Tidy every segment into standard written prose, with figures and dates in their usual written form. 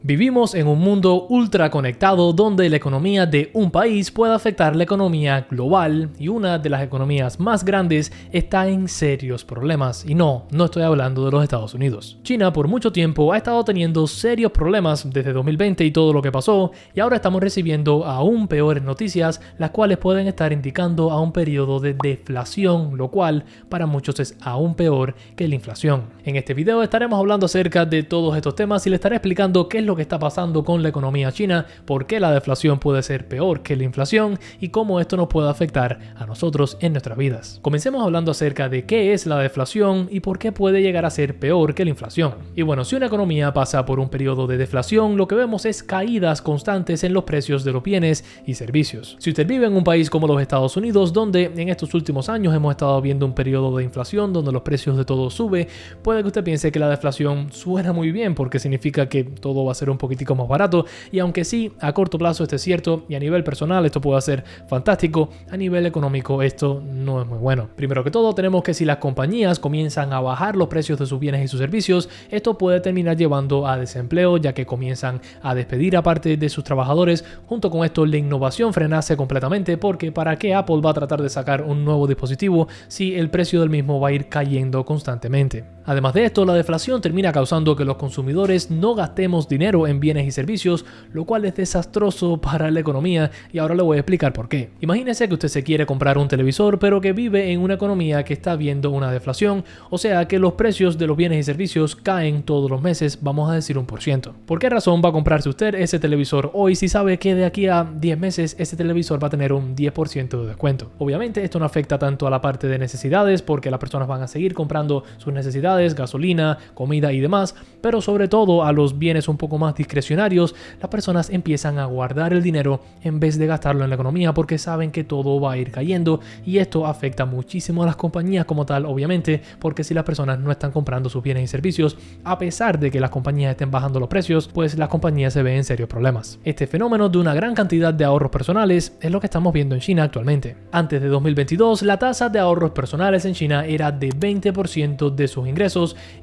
Vivimos en un mundo ultra conectado donde la economía de un país puede afectar la economía global y una de las economías más grandes está en serios problemas. Y no estoy hablando de los Estados Unidos. China por mucho tiempo ha estado teniendo serios problemas desde 2020 y todo lo que pasó, y ahora estamos recibiendo aún peores noticias, las cuales pueden estar indicando a un periodo de deflación, lo cual para muchos es aún peor que la inflación. En este video estaremos hablando acerca de todos estos temas y les estaré explicando qué es lo que está pasando con la economía china, por qué la deflación puede ser peor que la inflación y cómo esto nos puede afectar a nosotros en nuestras vidas. Comencemos hablando acerca de qué es la deflación y por qué puede llegar a ser peor que la inflación. Y bueno, si una economía pasa por un periodo de deflación, lo que vemos es caídas constantes en los precios de los bienes y servicios. Si usted vive en un país como los Estados Unidos, donde en estos últimos años hemos estado viendo un periodo de inflación donde los precios de todo suben, puede que usted piense que la deflación suena muy bien porque significa que todo va a ser un poquitico más barato, y aunque sí, a corto plazo esto es cierto y a nivel personal esto puede ser fantástico, a nivel económico esto no es muy bueno. Primero que todo, tenemos que si las compañías comienzan a bajar los precios de sus bienes y sus servicios, esto puede terminar llevando a desempleo, ya que comienzan a despedir a parte de sus trabajadores. Junto con esto, la innovación frenase completamente, porque ¿para qué Apple va a tratar de sacar un nuevo dispositivo si el precio del mismo va a ir cayendo constantemente? Además de esto, la deflación termina causando que los consumidores no gastemos dinero en bienes y servicios, lo cual es desastroso para la economía, y ahora le voy a explicar por qué. Imagínese que usted se quiere comprar un televisor, pero que vive en una economía que está viendo una deflación, o sea que los precios de los bienes y servicios caen todos los meses, vamos a decir 1%. ¿Por qué razón va a comprarse usted ese televisor hoy si sabe que de aquí a 10 meses ese televisor va a tener un 10% de descuento? Obviamente esto no afecta tanto a la parte de necesidades, porque las personas van a seguir comprando sus necesidades, gasolina, comida y demás, pero sobre todo a los bienes un poco más discrecionarios, las personas empiezan a guardar el dinero en vez de gastarlo en la economía, porque saben que todo va a ir cayendo, y esto afecta muchísimo a las compañías como tal, obviamente, porque si las personas no están comprando sus bienes y servicios, a pesar de que las compañías estén bajando los precios, pues las compañías se ven en serios problemas. Este fenómeno de una gran cantidad de ahorros personales es lo que estamos viendo en China actualmente. Antes de 2022, la tasa de ahorros personales en China era de 20% de sus ingresos,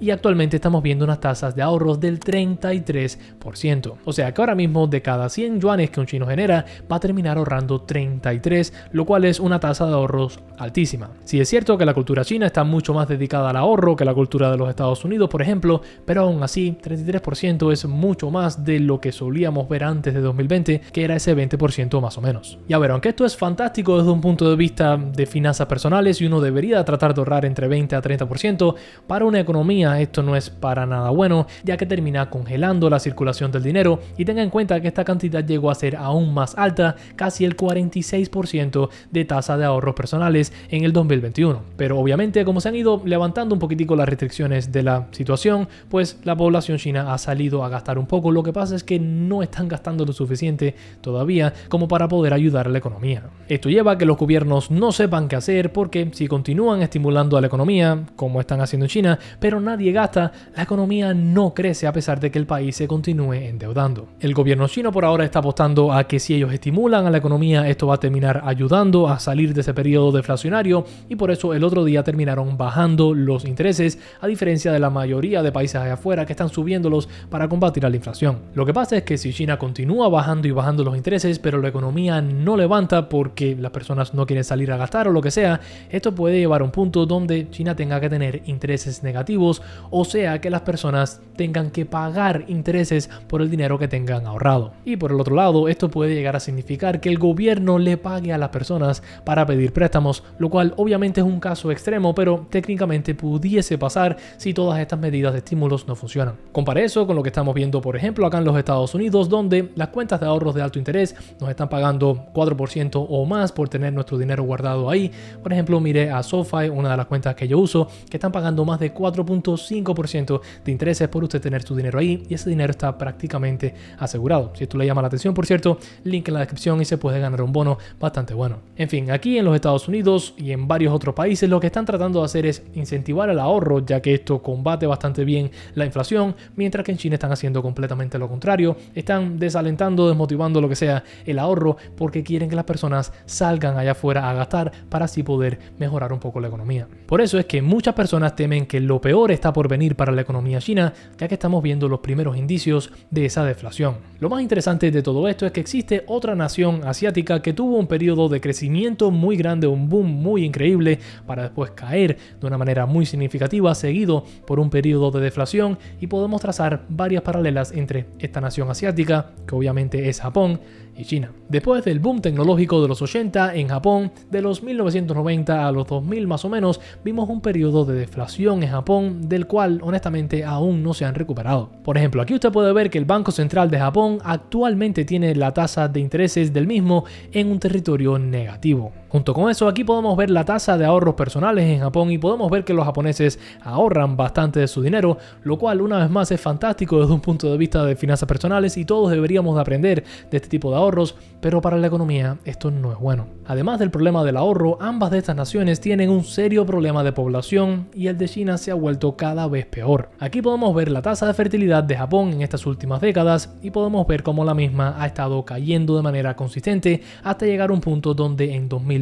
y actualmente estamos viendo unas tasas de ahorros del 33%. O sea que ahora mismo de cada 100 yuanes que un chino genera, va a terminar ahorrando 33, lo cual es una tasa de ahorros altísima. Sí es cierto que la cultura china está mucho más dedicada al ahorro que la cultura de los Estados Unidos, por ejemplo, pero aún así 33% es mucho más de lo que solíamos ver antes de 2020, que era ese 20% más o menos. Y a ver, aunque esto es fantástico desde un punto de vista de finanzas personales y uno debería tratar de ahorrar entre 20 a 30%, para una economía esto no es para nada bueno, ya que termina congelando la circulación del dinero, y tenga en cuenta que esta cantidad llegó a ser aún más alta, casi el 46% de tasa de ahorros personales en el 2021. Pero obviamente, como se han ido levantando un poquitico las restricciones de la situación, pues la población china ha salido a gastar un poco. Lo que pasa es que no están gastando lo suficiente todavía como para poder ayudar a la economía. Esto lleva a que los gobiernos no sepan qué hacer, porque si continúan estimulando a la economía como están haciendo en China, pero nadie gasta, la economía no crece a pesar de que el país se continúe endeudando. El gobierno chino por ahora está apostando a que si ellos estimulan a la economía, esto va a terminar ayudando a salir de ese periodo deflacionario, y por eso el otro día terminaron bajando los intereses, a diferencia de la mayoría de países allá afuera que están subiéndolos para combatir a la inflación. Lo que pasa es que si China continúa bajando y bajando los intereses, pero la economía no levanta porque las personas no quieren salir a gastar o lo que sea, esto puede llevar a un punto donde China tenga que tener intereses negativos, o sea que las personas tengan que pagar intereses por el dinero que tengan ahorrado. Y por el otro lado, esto puede llegar a significar que el gobierno le pague a las personas para pedir préstamos, lo cual obviamente es un caso extremo, pero técnicamente pudiese pasar si todas estas medidas de estímulos no funcionan. Compare eso con lo que estamos viendo, por ejemplo, acá en los Estados Unidos, donde las cuentas de ahorros de alto interés nos están pagando 4% o más por tener nuestro dinero guardado ahí. Por ejemplo, mire a SoFi, una de las cuentas que yo uso, que están pagando más de 4.5% de intereses por usted tener su dinero ahí, y ese dinero está prácticamente asegurado. Si esto le llama la atención, por cierto, link en la descripción y se puede ganar un bono bastante bueno. En fin, aquí en los Estados Unidos y en varios otros países lo que están tratando de hacer es incentivar el ahorro, ya que esto combate bastante bien la inflación, mientras que en China están haciendo completamente lo contrario. Están desalentando, desmotivando lo que sea el ahorro, porque quieren que las personas salgan allá afuera a gastar para así poder mejorar un poco la economía. Por eso es que muchas personas temen que lo peor está por venir para la economía china, ya que estamos viendo los primeros indicios beneficios de esa deflación. Lo más interesante de todo esto es que existe otra nación asiática que tuvo un periodo de crecimiento muy grande, un boom muy increíble, para después caer de una manera muy significativa, seguido por un periodo de deflación, y podemos trazar varias paralelas entre esta nación asiática, que obviamente es Japón, y China. Después del boom tecnológico de los 80 en Japón, de los 1990 a los 2000 más o menos, vimos un periodo de deflación en Japón del cual honestamente aún no se han recuperado. Por ejemplo, aquí usted puede ver que el Banco Central de Japón actualmente tiene la tasa de intereses del mismo en un territorio negativo. Junto con eso, aquí podemos ver la tasa de ahorros personales en Japón y podemos ver que los japoneses ahorran bastante de su dinero, lo cual una vez más es fantástico desde un punto de vista de finanzas personales y todos deberíamos de aprender de este tipo de ahorros, pero para la economía esto no es bueno. Además del problema del ahorro, ambas de estas naciones tienen un serio problema de población y el de China se ha vuelto cada vez peor. Aquí podemos ver la tasa de fertilidad de Japón en estas últimas décadas y podemos ver cómo la misma ha estado cayendo de manera consistente hasta llegar a un punto donde en 2020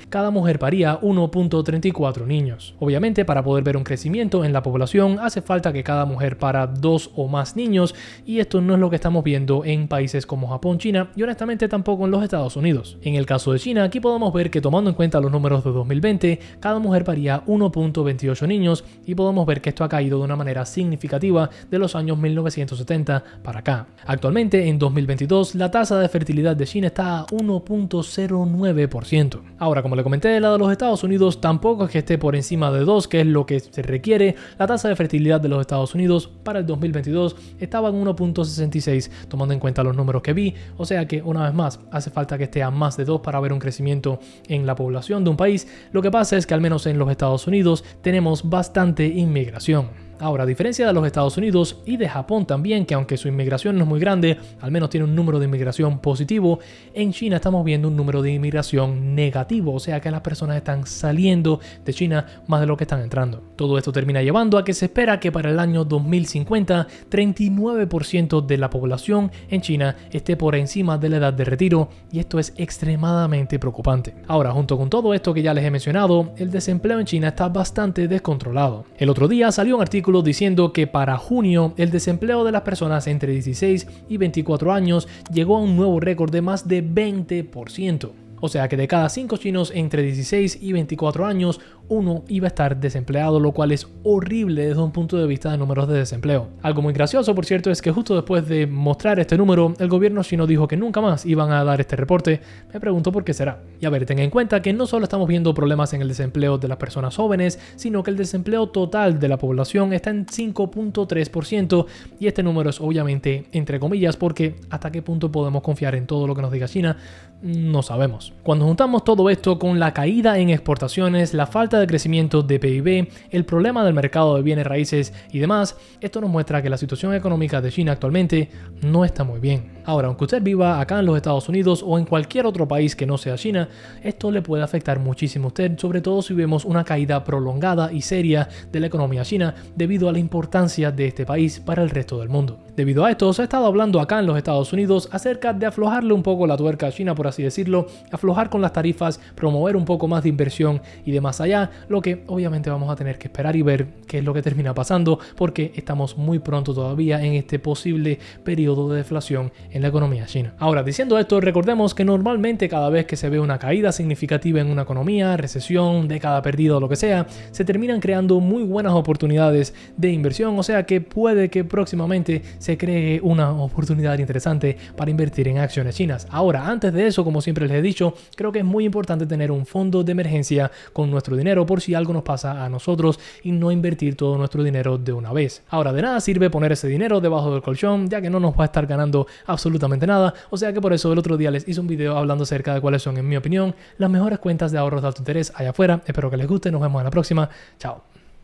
cada mujer paría 1.34 niños. Obviamente, para poder ver un crecimiento en la población hace falta que cada mujer para 2 o más niños, y esto no es lo que estamos viendo en países como Japón, China y honestamente tampoco en los Estados Unidos. En el caso de China, aquí podemos ver que tomando en cuenta los números de 2020, cada mujer paría 1.28 niños y podemos ver que esto ha caído de una manera significativa de los años 1970 para acá. Actualmente, en 2022, la tasa de fertilidad de China está a 1.09%. Ahora, como le comenté, del lado de los Estados Unidos tampoco es que esté por encima de 2, que es lo que se requiere. La tasa de fertilidad de los Estados Unidos para el 2022 estaba en 1.66, tomando en cuenta los números que vi, o sea que una vez más hace falta que esté a más de 2 para ver un crecimiento en la población de un país. Lo que pasa es que al menos en los Estados Unidos tenemos bastante inmigración. Ahora, a diferencia de los Estados Unidos y de Japón también, que aunque su inmigración no es muy grande, al menos tiene un número de inmigración positivo, en China estamos viendo un número de inmigración negativo, o sea que las personas están saliendo de China más de lo que están entrando. Todo esto termina llevando a que se espera que para el año 2050, 39% de la población en China esté por encima de la edad de retiro, y esto es extremadamente preocupante. Ahora, junto con todo esto que ya les he mencionado, el desempleo en China está bastante descontrolado. El otro día salió un artículo diciendo que para junio el desempleo de las personas entre 16 y 24 años llegó a un nuevo récord de más de 20%. O sea que de cada 5 chinos entre 16 y 24 años, uno iba a estar desempleado, lo cual es horrible desde un punto de vista de números de desempleo. Algo muy gracioso, por cierto, es que justo después de mostrar este número, el gobierno chino dijo que nunca más iban a dar este reporte. Me pregunto por qué será. Y a ver, tengan en cuenta que no solo estamos viendo problemas en el desempleo de las personas jóvenes, sino que el desempleo total de la población está en 5.3%, y este número es obviamente entre comillas porque hasta qué punto podemos confiar en todo lo que nos diga China, no sabemos. Cuando juntamos todo esto con la caída en exportaciones, la falta de crecimiento de PIB, el problema del mercado de bienes raíces y demás, esto nos muestra que la situación económica de China actualmente no está muy bien. Ahora, aunque usted viva acá en los Estados Unidos o en cualquier otro país que no sea China, esto le puede afectar muchísimo a usted, sobre todo si vemos una caída prolongada y seria de la economía china debido a la importancia de este país para el resto del mundo. Debido a esto, se ha estado hablando acá en los Estados Unidos acerca de aflojarle un poco la tuerca a China, por así decirlo, aflojar con las tarifas, promover un poco más de inversión y de más allá, lo que obviamente vamos a tener que esperar y ver qué es lo que termina pasando, porque estamos muy pronto todavía en este posible periodo de deflación en la economía china. Ahora, diciendo esto, recordemos que normalmente cada vez que se ve una caída significativa en una economía, recesión, década perdida o lo que sea, se terminan creando muy buenas oportunidades de inversión, o sea que puede que próximamente se cree una oportunidad interesante para invertir en acciones chinas. Ahora, antes de eso, como siempre les he dicho, creo que es muy importante tener un fondo de emergencia con nuestro dinero por si algo nos pasa a nosotros y no invertir todo nuestro dinero de una vez. Ahora, de nada sirve poner ese dinero debajo del colchón, ya que no nos va a estar ganando absolutamente nada, o sea que por eso el otro día les hice un video hablando acerca de cuáles son, en mi opinión, las mejores cuentas de ahorros de alto interés allá afuera. Espero que les guste, nos vemos en la próxima. Chao.